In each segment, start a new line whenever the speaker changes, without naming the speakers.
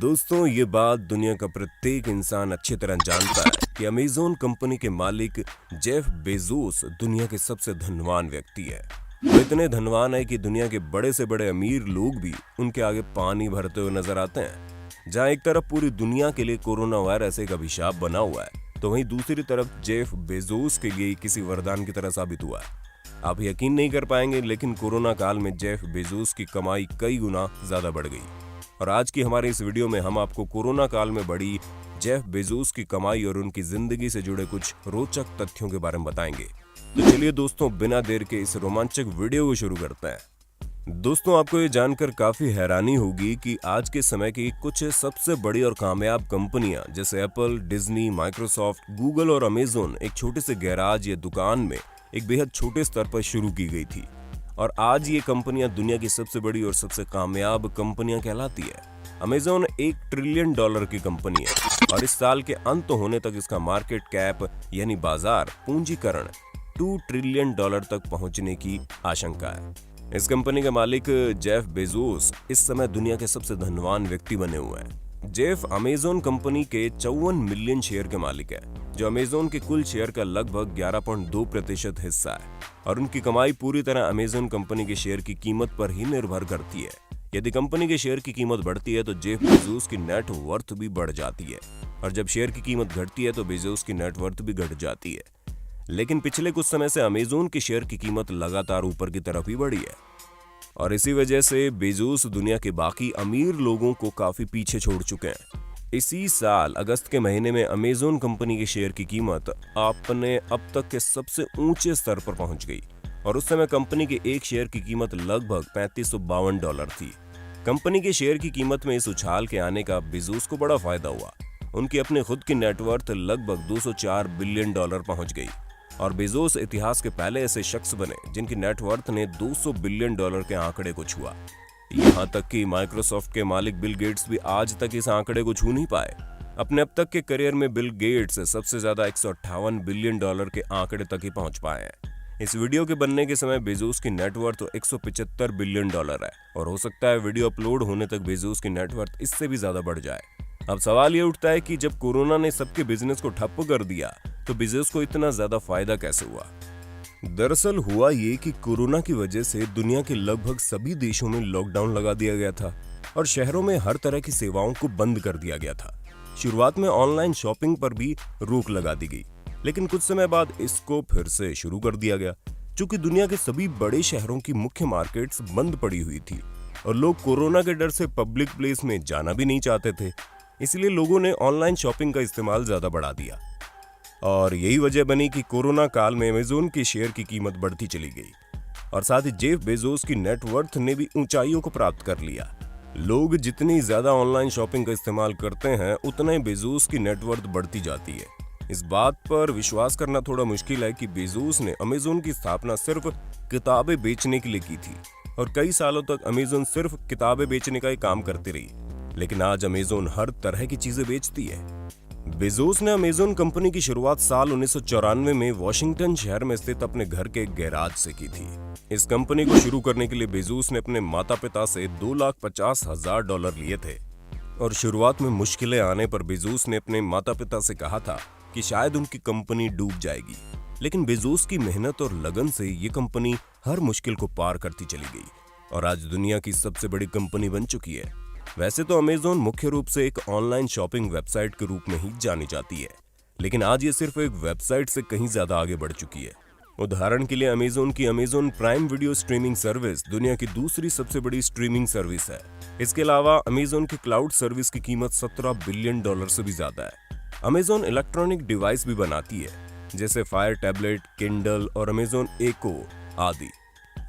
दोस्तों, ये बात दुनिया का प्रत्येक इंसान अच्छी तरह जानता है कि अमेज़न कंपनी के मालिक जेफ बेजोस दुनिया के सबसे धनवान व्यक्ति है। वो इतने धनवान है कि दुनिया के बड़े से बड़े अमीर लोग भी उनके आगे पानी भरते हुए नजर आते हैं। जहां एक तरफ पूरी दुनिया के लिए कोरोना वायरस एक अभिशाप बना हुआ है, तो वहीं दूसरी तरफ जेफ बेजोस के लिए किसी वरदान की तरह साबित हुआ है। आप यकीन नहीं कर पाएंगे, लेकिन कोरोना काल में जेफ बेजोस की कमाई कई गुना ज्यादा बढ़ गई। और आज की हमारे इस वीडियो में हम आपको कोरोना काल में बढ़ी जेफ बेजोस की कमाई और उनकी जिंदगी से जुड़े कुछ रोचक तथ्यों के बारे में बताएंगे। तो चलिए दोस्तों, बिना देर के इस रोमांचक वीडियो को शुरू करते हैं। दोस्तों, आपको ये जानकर काफी हैरानी होगी कि आज के समय की कुछ सबसे बड़ी और कामयाब कंपनियां जैसे एप्पल, डिज्नी, माइक्रोसॉफ्ट, गूगल और अमेज़न एक छोटे से गैराज या दुकान में एक बेहद छोटे स्तर पर शुरू की गई थी। और आज ये कंपनियां दुनिया की सबसे बड़ी और सबसे कामयाब कंपनियां कहलाती है। अमेज़न $1 ट्रिलियन की कंपनी है और इस साल के अंत होने तक इसका मार्केट कैप यानी बाजार पूंजीकरण $2 ट्रिलियन तक पहुंचने की आशंका है। इस कंपनी के मालिक जेफ बेजोस इस समय दुनिया के सबसे धनवान व्यक्ति बने हुए हैं। जेफ अमेज़न कंपनी के 54 मिलियन शेयर के मालिक है, जो अमेज़न के कुल शेयर का लगभग 11.2% हिस्सा है। और उनकी कमाई पूरी तरह अमेज़न कंपनी के शेयर की कीमत पर ही निर्भर करती है। यदि कंपनी के शेयर की कीमत बढ़ती है तो जेफ बेजोस की नेट वर्थ भी बढ़ जाती है, और जब शेयर की कीमत घटती है तो बेजोस की नेट वर्थ भी घट जाती है। लेकिन पिछले कुछ समय से अमेज़न के शेयर की कीमत लगातार ऊपर की तरफ ही बढ़ी है, और इसी वजह से बेजोस दुनिया के बाकी अमीर लोगों को काफी पीछे छोड़ चुके हैं। इसी साल अगस्त के महीने में अमेज़न कंपनी के शेयर की कीमत अपने अब तक के सबसे ऊंचे स्तर पर पहुंच गई, और उस समय कंपनी के एक शेयर की कीमत लगभग $3552 थी। कंपनी के शेयर की कीमत में इस उछाल के आने का बेजोस को बड़ा फायदा हुआ। उनकी अपने खुद की नेटवर्थ लगभग $204 बिलियन पहुंच गई, और बेजोस इतिहास के पहले ऐसे शख्स बने जिनकी नेटवर्थ ने $200 बिलियन के आंकड़े को छुआ। यहाँ तक कि माइक्रोसॉफ्ट के मालिक बिल गेट्स भी आज तक इस आंकड़े को छू नहीं पाए। अपने अब तक के करियर में बिल गेट्स सबसे ज्यादा $158 बिलियन के आंकड़े तक ही पहुंच पाए हैं। इस वीडियो के बनने के समय बेजोस की नेटवर्थ $175 बिलियन है, और हो सकता है वीडियो अपलोड होने तक बेजोस की नेटवर्थ इससे भी ज्यादा बढ़ जाए। अब सवाल ये उठता है कि जब कोरोना ने सबके बिजनेस को ठप्प कर दिया तो बेजोस को इतना ज्यादा फायदा कैसे हुआ। दरअसल हुआ ये कि कोरोना की वजह से दुनिया के लगभग सभी देशों में लॉकडाउन लगा दिया गया था, और शहरों में हर तरह की सेवाओं को बंद कर दिया गया था। शुरुआत में ऑनलाइन शॉपिंग पर भी रोक लगा दी गई, लेकिन कुछ समय बाद इसको फिर से शुरू कर दिया गया। चूंकि दुनिया के सभी बड़े शहरों की मुख्य मार्केट्स बंद पड़ी हुई थी और लोग कोरोना के डर से पब्लिक प्लेस में जाना भी नहीं चाहते थे, इसलिए लोगों ने ऑनलाइन शॉपिंग का इस्तेमाल ज्यादा बढ़ा दिया। और यही वजह बनी कि कोरोना काल में अमेज़न की शेयर की कीमत बढ़ती चली गई, और साथ ही जेफ बेजोस की नेटवर्थ ने भी ऊंचाइयों को प्राप्त कर लिया। लोग जितनी ज्यादा ऑनलाइन शॉपिंग का इस्तेमाल करते हैं, उतना ही बेजोस की नेटवर्थ बढ़ती जाती है। इस बात पर विश्वास करना थोड़ा मुश्किल है कि बेजोस ने अमेज़न की स्थापना सिर्फ किताबें बेचने के लिए की थी, और कई सालों तक अमेज़न सिर्फ किताबें बेचने का ही काम करती रही। लेकिन आज अमेज़न हर तरह की चीजें बेचती है। बेजोस ने अमेज़न कंपनी की शुरुआत साल 1994 में वॉशिंगटन शहर में स्थित अपने घर के गैराज से की थी। इस कंपनी को शुरू करने के लिए बेजोस ने अपने माता पिता से $250,000 लिए थे, और शुरुआत में मुश्किलें आने पर बेजोस ने अपने माता पिता से कहा था कि शायद उनकी कंपनी डूब जाएगी। लेकिन बेजोस की मेहनत और लगन से ये कंपनी हर मुश्किल को पार करती चली गई, और आज दुनिया की सबसे बड़ी कंपनी बन चुकी है। वैसे तो अमेज़न मुख्य रूप से एक ऑनलाइन शॉपिंग वेबसाइट के रूप में ही जानी जाती है, लेकिन आज ये सिर्फ एक वेबसाइट से कहीं ज्यादा आगे बढ़ चुकी है। उदाहरण के लिए अमेज़न की Amazon prime video streaming service दुनिया की दूसरी सबसे बड़ी स्ट्रीमिंग सर्विस है। इसके अलावा अमेज़न की क्लाउड सर्विस की कीमत $17 बिलियन से भी ज्यादा है। अमेज़न इलेक्ट्रॉनिक डिवाइस भी बनाती है, जैसे फायर टैबलेट, किंडल और अमेज़न एको आदि।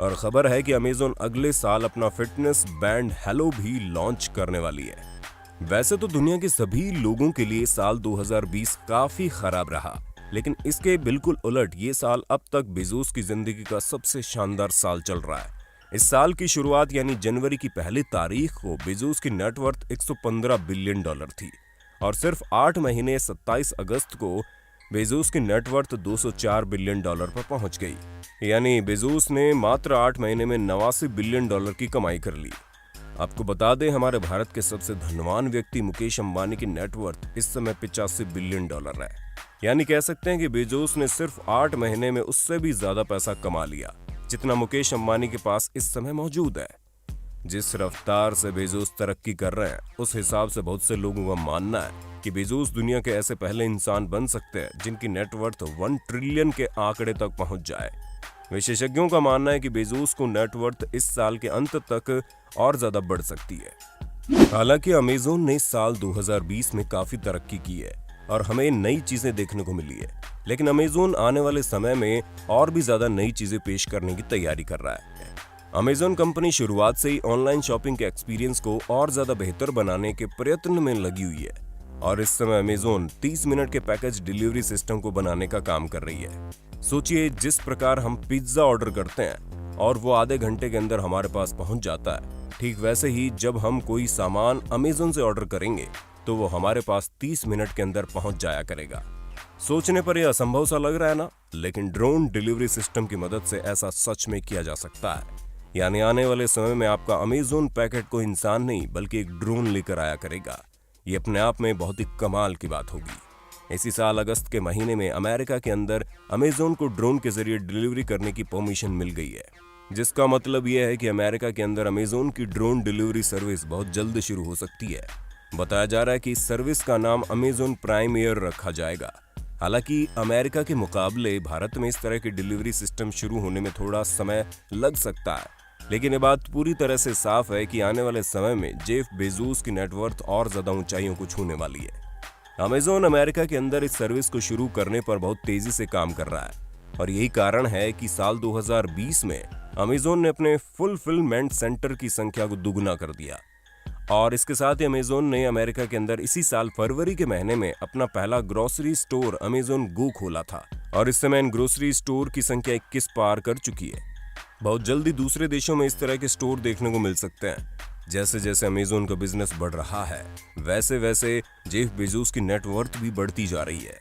और खबर है कि अमेज़न अगले साल अपना फिटनेस बैंड हेलो भी लॉन्च करने वाली है। वैसे तो दुनिया के सभी लोगों के लिए साल 2020 काफी खराब रहा, लेकिन इसके बिल्कुल उलट ये साल अब तक बेजोस की जिंदगी का सबसे शानदार साल चल रहा है। इस साल की शुरुआत यानी जनवरी की पहली तारीख को बेजोस की नेटवर्थ $115 बिलियन थी, और सिर्फ 8 महीने 27 अगस्त को बेजोस की नेटवर्थ $204 बिलियन पर पहुंच गई। यानी बेजोस ने मात्र 8 महीने में $89 बिलियन की कमाई कर ली। आपको बता दें, हमारे भारत के सबसे धनवान व्यक्ति मुकेश अंबानी की नेटवर्थ इस समय $85 बिलियन है। यानी कह सकते हैं कि बेजोस ने सिर्फ 8 महीने में उससे भी ज्यादा पैसा कमा लिया जितना मुकेश अंबानी के पास इस समय मौजूद है। जिस रफ्तार से बेजोस तरक्की कर रहे हैं, उस हिसाब से बहुत से लोगों का मानना है कि बेजोस दुनिया के ऐसे पहले इंसान बन सकते हैं जिनकी नेटवर्थ 1 ट्रिलियन के आंकड़े तक पहुंच जाए। विशेषज्ञों का मानना है कि बेजोस को नेटवर्थ इस साल के अंत तक और ज्यादा बढ़ सकती है। हालांकि अमेज़न ने साल 2020 में काफी तरक्की की है और हमें नई चीजें देखने को मिली है, लेकिन अमेज़न आने वाले समय में और भी ज्यादा नई चीजें पेश करने की तैयारी कर रहा है। अमेज़न कंपनी शुरुआत से ही ऑनलाइन शॉपिंग के एक्सपीरियंस को और ज्यादा बेहतर बनाने के प्रयत्न में लगी हुई है और इस समय अमेज़न 30 मिनट के पैकेज डिलीवरी सिस्टम को बनाने का काम कर रही है। सोचिए, जिस प्रकार हम पिज्जा ऑर्डर करते हैं और वो आधे घंटे के अंदर हमारे पास पहुंच जाता है, ठीक वैसे ही जब हम कोई सामान अमेज़न से ऑर्डर करेंगे तो वो हमारे पास 30 मिनट के अंदर पहुंच जाया करेगा। सोचने पर यह असंभव सा लग रहा है ना, लेकिन ड्रोन डिलीवरी सिस्टम की मदद से ऐसा सच में किया जा सकता है। यानी आने वाले समय में आपका अमेज़न पैकेट को इंसान नहीं बल्कि एक ड्रोन लेकर आया करेगा। ये अपने आप में बहुत ही कमाल की बात होगी। इसी साल अगस्त के महीने में अमेरिका के अंदर अमेज़न को ड्रोन के जरिए डिलीवरी करने की परमिशन मिल गई है, जिसका मतलब यह है कि अमेरिका के अंदर अमेज़न की ड्रोन डिलीवरी सर्विस बहुत जल्द शुरू हो सकती है। बताया जा रहा है कि इस सर्विस का नाम अमेज़न प्राइम एयर रखा जाएगा। हालांकि अमेरिका के मुकाबले भारत में इस तरह की डिलीवरी सिस्टम शुरू होने में थोड़ा समय लग सकता है, लेकिन ये बात पूरी तरह से साफ है कि आने वाले समय में जेफ बेजोस की नेटवर्थ और ज्यादा ऊंचाइयों को छूने वाली है। अमेज़न अमेरिका के अंदर इस सर्विस को शुरू करने पर बहुत तेजी से काम कर रहा है और यही कारण है कि साल 2020 में अमेज़न ने अपने फुलफिलमेंट सेंटर की संख्या को दुगुना कर दिया और इसके साथ ही अमेज़न ने अमेरिका के अंदर इसी साल फरवरी के महीने में अपना पहला ग्रोसरी स्टोर अमेज़न गो खोला था और इस समय इन ग्रोसरी स्टोर की संख्या 21 पार कर चुकी है। बहुत जल्दी दूसरे देशों में इस तरह के स्टोर देखने को मिल सकते हैं। जैसे जैसे अमेज़न का बिजनेस बढ़ रहा है, वैसे वैसे जेफ बेजोस की नेटवर्थ भी बढ़ती जा रही है।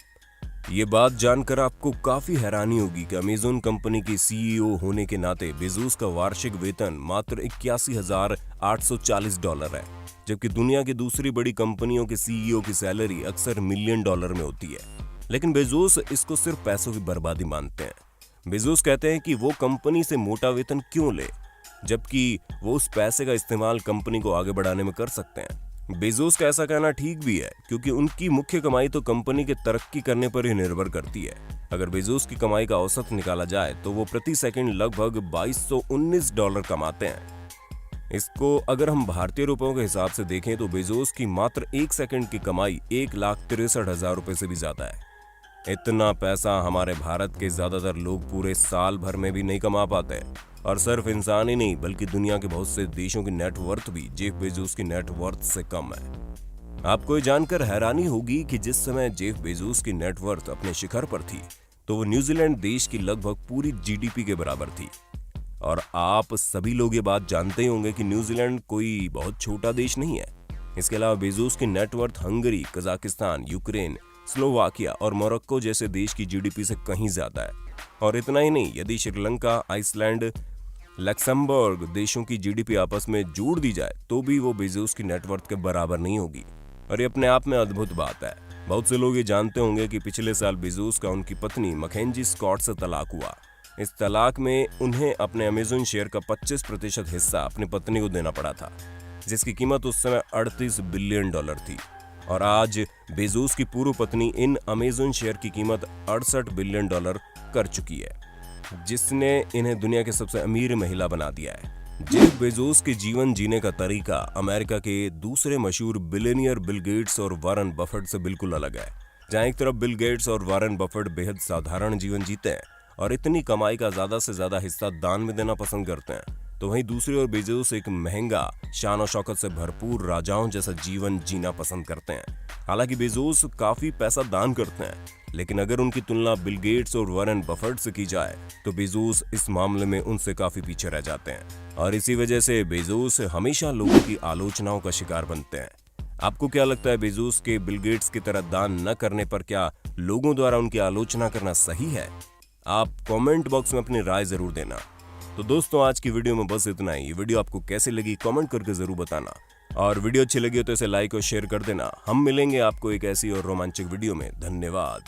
ये बात जानकर आपको काफी हैरानी होगी कि अमेज़न कंपनी के सीईओ होने के नाते बेजोस का वार्षिक वेतन मात्र $81,840 है, जबकि दुनिया की दूसरी बड़ी कंपनियों के सीईओ की सैलरी अक्सर मिलियन डॉलर में होती है। लेकिन बेजोस इसको सिर्फ पैसों की बर्बादी मानते हैं। बेजोस कहते हैं कि वो कंपनी से मोटा वेतन क्यों ले, जबकि वो उस पैसे का इस्तेमाल कंपनी को आगे बढ़ाने में कर सकते हैं। बेजोस का ऐसा कहना ठीक भी है, क्योंकि उनकी मुख्य कमाई तो कंपनी के तरक्की करने पर ही निर्भर करती है। अगर बेजोस की कमाई का औसत निकाला जाए तो वो प्रति सेकंड लगभग $2219 कमाते हैं। इसको अगर हम भारतीय रुपयों के हिसाब से देखें तो बेजोस की मात्र 1 सेकंड की कमाई 1,63,000 रुपए से भी ज्यादा है। इतना पैसा हमारे भारत के ज्यादातर लोग पूरे साल भर में भी नहीं कमा पाते और सिर्फ इंसान ही नहीं बल्कि दुनिया के बहुत से देशों की नेटवर्थ भी जेफ बेजोस की नेटवर्थ से कम है। आपको ये जानकर हैरानी होगी कि जिस समय जेफ बेजोस की नेटवर्थ अपने शिखर पर थी तो वो न्यूजीलैंड देश की लगभग पूरी जीडीपी के बराबर थी। और आप सभी लोग ये बात जानते ही होंगे कि न्यूजीलैंड कोई बहुत छोटा देश नहीं है। इसके अलावा बेजोस की net worth Hungary, Kazakhstan, Ukraine, Slovakia और मोरक्को जैसे देश की जीडीपी से कहीं ज्यादा है। और इतना ही नहीं, यदि श्रीलंका, आइसलैंड, लक्समबर्ग देशों की जीडीपी आपस में जोड़ दी जाए तो भी वो बेजोस की नेटवर्थ के बराबर नहीं होगी। और ये अपने आप में अद्भुत बात है। बहुत से लोग ये जानते होंगे कि पिछले साल बेजोस का उनकी पत्नी मकेंजी स्कॉट से तलाक हुआ। इस तलाक में उन्हें अपने अमेज़न शेयर का 25% हिस्सा अपनी पत्नी को देना पड़ा था, जिसकी कीमत उस समय $38 बिलियन थी। और आज बेजोस की पूर्व पत्नी इन अमेज़न शेयर की कीमत $68 बिलियन कर चुकी है, जिसने इन्हें दुनिया के सबसे अमीर महिला बना दिया है। जेफ बेजोस के जीवन जीने का तरीका अमेरिका के दूसरे मशहूर बिलियनियर बिल गेट्स और वॉरेन बफेट से बिल्कुल अलग है। जहां एक तरफ बिल गेट्स और वॉरेन बफेट बेहद साधारण जीवन जीते हैं और इतनी कमाई का ज्यादा से ज्यादा हिस्सा दान में देना पसंद करते हैं, तो वहीं दूसरी ओर बेजोस एक महंगा, शान और शौकत से भरपूर राजाओं जैसा जीवन जीना पसंद करते हैं। हालांकि बेजोस काफी पैसा दान करते हैं, लेकिन अगर उनकी तुलना बिल गेट्स और वॉरेन बफेट से की जाए तो बेजोस इस मामले में उनसे काफी पीछे रह जाते हैं और इसी वजह से बेजोस हमेशा लोगों की आलोचनाओं का शिकार बनते हैं। आपको क्या लगता है, बेजोस के बिल गेट्स की तरह दान न करने पर क्या लोगों द्वारा उनकी आलोचना करना सही है? आप कमेंट बॉक्स में अपनी राय जरूर देना। तो दोस्तों आज की वीडियो में बस इतना ही। ये वीडियो आपको कैसी लगी कमेंट करके जरूर बताना, और वीडियो अच्छी लगी हो तो इसे लाइक और शेयर कर देना। हम मिलेंगे आपको एक ऐसी और रोमांचक वीडियो में। धन्यवाद।